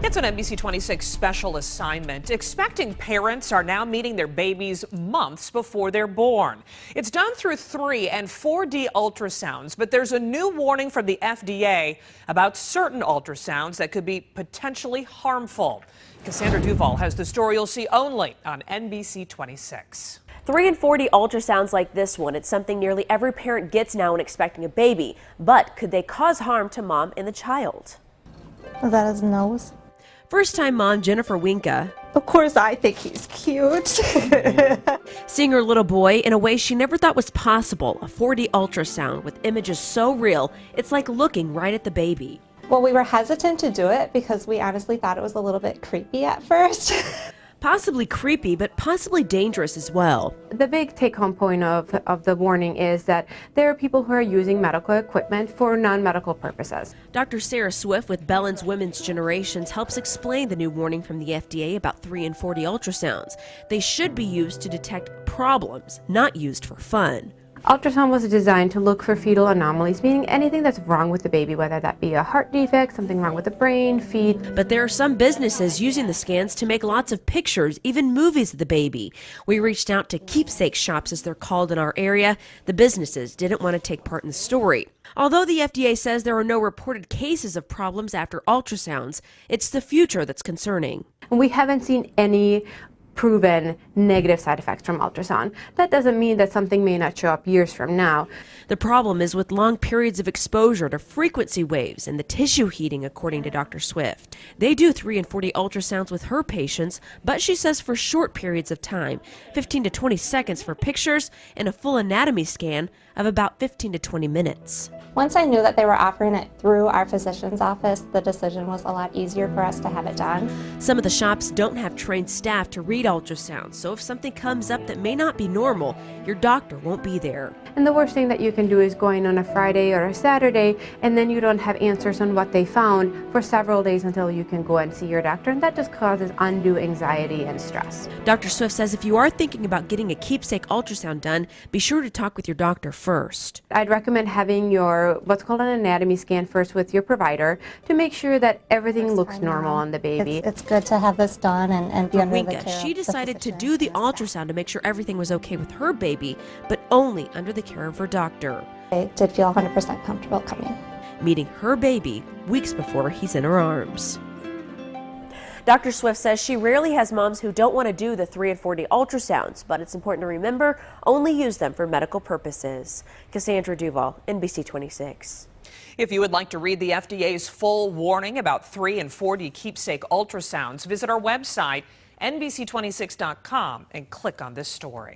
It's an NBC26 special assignment. Expecting parents are now meeting their babies months before they're born. It's done through 3 and 4D ultrasounds, but there's a new warning from the FDA about certain ultrasounds that could be potentially harmful. Cassandra Duvall has the story you'll see only on NBC26. 3 and 4D ultrasounds like this one. It's something nearly every parent gets now when expecting a baby. But could they cause harm to mom and the child? Is that his nose? First-time mom Jennifer Winka, Of course I think he's cute. seeing her little boy in a way she never thought was possible. A 4D ultrasound with images so real, it's like looking right at the baby. Well, we were hesitant to do it because we honestly thought it was a little bit creepy at first. Possibly creepy, but possibly dangerous as well. The big take-home point of the warning is that there are people who are using medical equipment for non-medical purposes. Dr. Sarah Swift with Bellin's Women's Generations helps explain the new warning from the FDA about 3 and 4D ultrasounds. They should be used to detect problems, not used for fun. Ultrasound was designed to look for fetal anomalies, meaning anything that's wrong with the baby, whether that be a heart defect, something wrong with the brain, feet. But there are some businesses using the scans to make lots of pictures, even movies of the baby. We reached out to Keepsakes shops, as they're called in our area. The businesses didn't want to take part in the story. Although the FDA says there are no reported cases of problems after ultrasounds, it's the future that's concerning. We haven't seen any proven negative side effects from ultrasound. That doesn't mean that something may not show up years from now. The problem is with long periods of exposure to frequency waves and the tissue heating, according to Dr. Swift. They do 3 and 4D ultrasounds with her patients, but she says for short periods of time, 15 to 20 seconds for pictures and a full anatomy scan of about 15 to 20 minutes. Once I knew that they were offering it through our physician's office, the decision was a lot easier for us to have it done. Some of the shops don't have trained staff to read ultrasounds, so if something comes up that may not be normal, your doctor won't be there. And the worst thing that you can do is go in on a Friday or a Saturday, and then you don't have answers on what they found for several days until you can go and see your doctor, and that just causes undue anxiety and stress. Dr. Swift says if you are thinking about getting a keepsake ultrasound done, be sure to talk with your doctor first. I'd recommend having your what's called an anatomy scan first with your provider to make sure that everything looks normal on the baby. It's good to have this done and be under the Winka, care she of the decided to physician do the and the staff. ultrasound to make sure everything was okay with her baby, but only under the care of her doctor. I did feel 100% comfortable coming. Meeting her baby weeks before he's in her arms. Dr. Swift says she rarely has moms who don't want to do the 3 and 4D ultrasounds, but it's important to remember, only use them for medical purposes. Cassandra Duvall, NBC26. If you would like to read the FDA's full warning about 3 and 4D keepsake ultrasounds, visit our website, NBC26.com, and click on this story.